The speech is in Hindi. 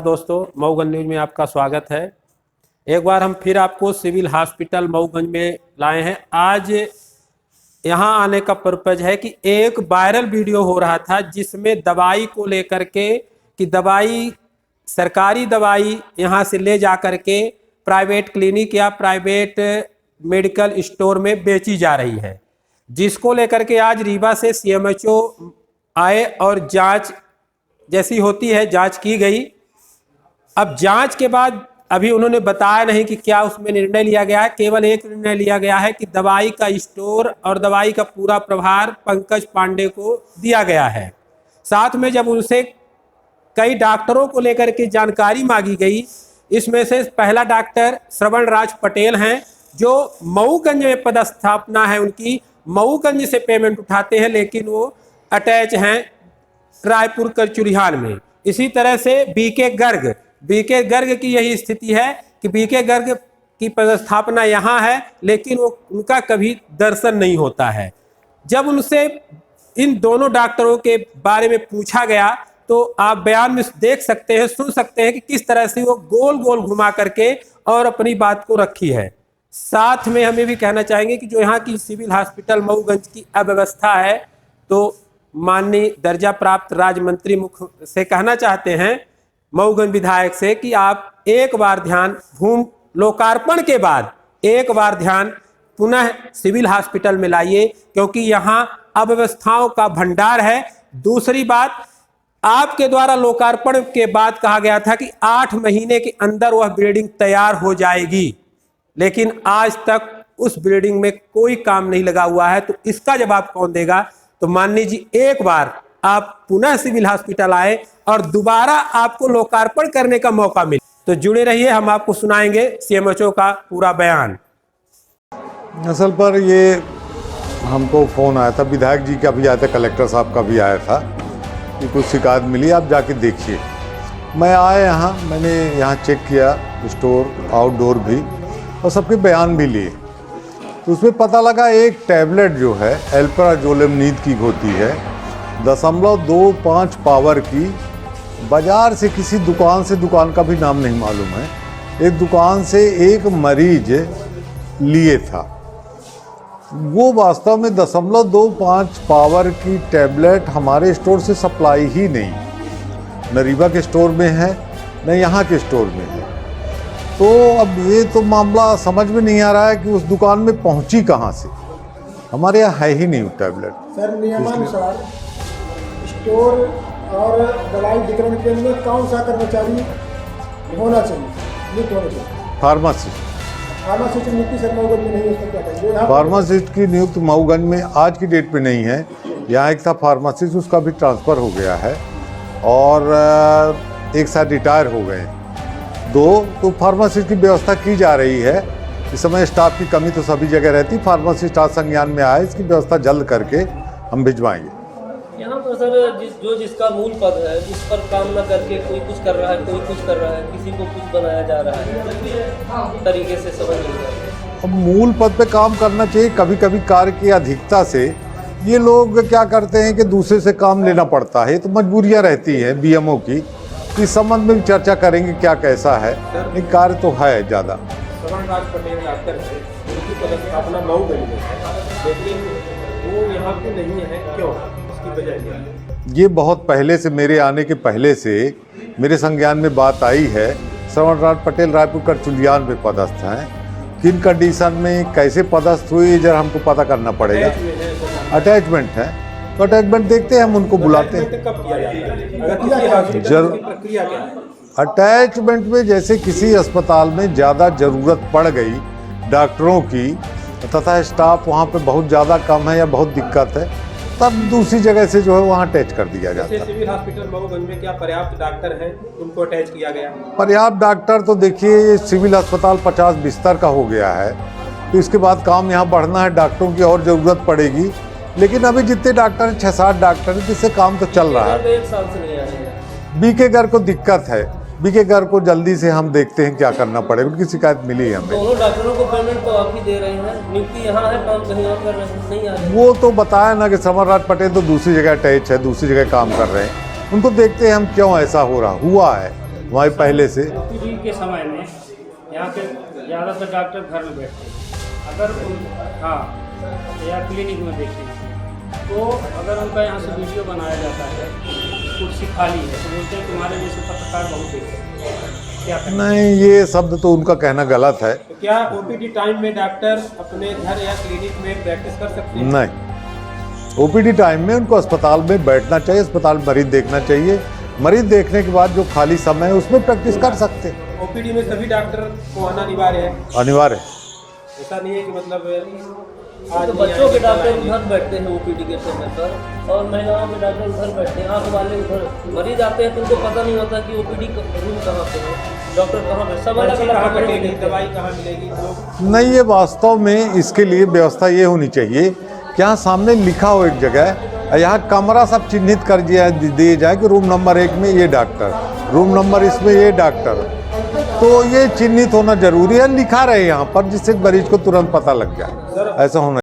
दोस्तों, मऊगंज न्यूज में आपका स्वागत है। एक बार हम फिर आपको सिविल हॉस्पिटल मऊगंज में लाए हैं। आज यहाँ आने का पर्पज है कि एक वायरल वीडियो हो रहा था जिसमें दवाई को लेकर के कि दवाई सरकारी दवाई यहाँ से ले जा कर के प्राइवेट क्लिनिक या प्राइवेट मेडिकल स्टोर में बेची जा रही है, जिसको लेकर के आज रीवा से CMHO आए और जांच जैसी होती है जांच की गई। अब जांच के बाद अभी उन्होंने बताया नहीं कि क्या उसमें निर्णय लिया गया है। केवल एक निर्णय लिया गया है कि दवाई का स्टोर और दवाई का पूरा प्रभार पंकज पांडे को दिया गया है। साथ में जब उनसे कई डॉक्टरों को लेकर के जानकारी मांगी गई, इसमें से पहला डॉक्टर श्रवण राज पटेल हैं जो मऊगंज में पदस्थापना है उनकी, मऊगंज से पेमेंट उठाते हैं, लेकिन वो अटैच हैं रायपुर करचुरिहान में। इसी तरह से बीके गर्ग की यही स्थिति है कि बीके गर्ग की पदस्थापना यहाँ है, लेकिन वो उनका कभी दर्शन नहीं होता है। जब उनसे इन दोनों डॉक्टरों के बारे में पूछा गया तो आप बयान में देख सकते हैं, सुन सकते हैं कि किस तरह से वो गोल गोल घुमा करके और अपनी बात को रखी है। साथ में हमें भी कहना चाहेंगे कि जो यहाँ की सिविल हॉस्पिटल मऊगंज की अव्यवस्था है, तो माननीय दर्जा प्राप्त राज्य मंत्री मुख्य से कहना चाहते हैं, मऊगंज विधायक से, कि आप एक बार ध्यान भूमि लोकार्पण के बाद एक बार ध्यान पुनः सिविल हॉस्पिटल में लाइए, क्योंकि यहाँ अव्यवस्थाओं का भंडार है। दूसरी बात, आपके द्वारा लोकार्पण के बाद कहा गया था कि 8 महीने के अंदर वह बिल्डिंग तैयार हो जाएगी, लेकिन आज तक उस बिल्डिंग में कोई काम नहीं लगा हुआ है। तो इसका जवाब कौन देगा? तो माननीय जी, एक बार आप पुनः सिविल हॉस्पिटल आए और दोबारा आपको लोकार्पण करने का मौका मिले। तो जुड़े रहिए, हम आपको सुनाएंगे CMHO का पूरा बयान। असल पर ये हमको फ़ोन आया था, विधायक जी का भी आया था, कलेक्टर साहब का भी आया था कि कुछ शिकायत मिली, आप जाके देखिए। मैं आया यहाँ, मैंने यहाँ चेक किया स्टोर आउटडोर भी, और सबके बयान भी लिए। तो उसमें पता लगा एक टैबलेट जो है एल्प्राजोलम नींद की होती है 0.25 पावर की, बाज़ार से किसी दुकान से, दुकान का भी नाम नहीं मालूम है, एक दुकान से एक मरीज लिए था। वो वास्तव में 0.25 पावर की टैबलेट हमारे स्टोर से सप्लाई ही नहीं, न रीवा के स्टोर में है न यहाँ के स्टोर में है। तो अब ये तो मामला समझ में नहीं आ रहा है कि उस दुकान में पहुंची कहाँ से। हमारे यहाँ है ही नहीं वो टैबलेट। सर, नियमानुसार स्टोर और दवाई वितरण केंद्र में कौन सा कर्मचारी होना चाहिए, नियुक्त होना चाहिए? फार्मासिस्ट की नियुक्ति सर मऊगंज में नहीं है, उसका क्या करेंगे? फार्मासिस्ट की नियुक्ति मऊगंज में आज की डेट पे नहीं है। यहाँ एक था फार्मासिस्ट, उसका भी ट्रांसफ़र हो गया है और एक साथ रिटायर हो गए 2। तो फार्मासिस्ट की व्यवस्था की जा रही है। इस समय स्टाफ की कमी तो सभी जगह रहती, फार्मासिस्ट आज संज्ञान में आए, इसकी व्यवस्था जल्द करके हम भिजवाएंगे। यहाँ पर सर जिसका मूल पद है, उस पर काम न करके कोई कुछ कर रहा है, कोई कुछ कर रहा है, किसी को कुछ बनाया जा रहा है, तरीके से समझ नहीं आ रहा। अब मूल पद पे काम करना चाहिए। कभी कभी कार्य की अधिकता से ये लोग क्या करते हैं कि दूसरे से काम लेना पड़ता है, तो मजबूरियाँ रहती हैं BMO की। इस संबंध में भी चर्चा करेंगे क्या कैसा है, लेकिन कार्य तो है ज़्यादा। श्रवण राज पटेल डॉक्टर है, उनकी पदस्थापना मऊगंज में है, लेकिन वो यहाँ पे नहीं है, क्यों? उसकी वजह क्या है? ये बहुत पहले से, मेरे आने के पहले से मेरे संज्ञान में बात आई है। श्रवण राज पटेल रायपुर करचुलियान पे पदस्थ हैं। किन कंडीशन में कैसे पदस्थ हुए जरा हमको पता करना पड़ेगा। अटैचमेंट है तो अटैचमेंट देखते हैं, हम उनको बुलाते हैं। अटैचमेंट में जैसे किसी अस्पताल में ज़्यादा ज़रूरत पड़ गई डॉक्टरों की तथा स्टाफ वहाँ पे बहुत ज़्यादा कम है या बहुत दिक्कत है, तब दूसरी जगह से जो है वहाँ अटैच कर दिया जाता है। सिविल हॉस्पिटल मऊगंज में क्या पर्याप्त डॉक्टर हैं, उनको अटैच किया गया? पर्याप्त डॉक्टर तो देखिए, सिविल अस्पताल 50 बिस्तर का हो गया है, तो इसके बाद काम यहाँ बढ़ना है, डॉक्टरों की और ज़रूरत पड़ेगी। लेकिन अभी जितने डॉक्टर हैं 6-7 डॉक्टर हैं, जिससे काम तो चल रहा है। 1 साल से नहीं आ रहे हैं। बीके गर्ग को दिक्कत है, बीके गर्ग को जल्दी से हम देखते हैं क्या करना पड़ेगा, उनकी शिकायत मिली है हमें। दोनों डॉक्टरों को पेमेंट तो आप ही दे रहे हैं, नियुक्ति यहाँ है, काम कहीं और कर रहे हैं, नहीं आ रहे। वो तो बताया ना कि श्रवण राज पटेल तो दूसरी जगह अटैच है, दूसरी जगह काम कर रहे हैं, उनको देखते हैं हम क्यों ऐसा हो रहा हुआ है। वहाँ पहले से ओपीडी के समय में यहाँ के ज़्यादातर डॉक्टर घर में बैठते हैं। अगर हाँ या क्लिनिक में देखें तो अगर उनका यहाँ से वीडियो बनाया जाता है, कुर्सी खाली है, तो बोलते हैं तुम्हारे जैसे पत्रकार बहुत देखते हैं। क्या कहें? नहीं, ये शब्द तो उनका कहना गलत है। तो क्या ओपीडी टाइम में डॉक्टर अपने घर या क्लिनिक में प्रैक्टिस कर सकते हैं? नहीं, ओपीडी टाइम में उनको अस्पताल में बैठना चाहिए, अस्पताल में मरीज देखना चाहिए। मरीज देखने के बाद जो खाली समय है उसमें प्रैक्टिस कर सकते हैं। ओपीडी में सभी डॉक्टर को आना अनिवार्य है? अनिवार्य है। ऐसा नहीं है कि मतलब तो बच्चों के डॉक्टर उधर बैठते हैं ओपीडी के समय पर, और महिलाओं के डॉक्टर उधर बैठते हैं, आँख वाले उधर। मरीज आते हैं तो उनको पता नहीं होता कि ओपीडी रूम कहाँ पे है, डॉक्टर कहाँ पे, सब अलग अलग कहाँ कपड़े में मिलेगी, देखते हैं। दवाई कहाँ मिलेगी, लोग नहीं, ये वास्तव में इसके लिए व्यवस्था ये होनी चाहिए कि यहाँ सामने लिखा हो एक जगह, यहाँ कमरा सब चिन्हित कर दिए जाए कि रूम नंबर 1 में ये डॉक्टर, रूम नंबर इसमें ये डॉक्टर। तो ये चिन्हित होना जरूरी है, लिखा रहे यहाँ पर, जिससे मरीज को तुरंत पता लग जाए। ऐसा होना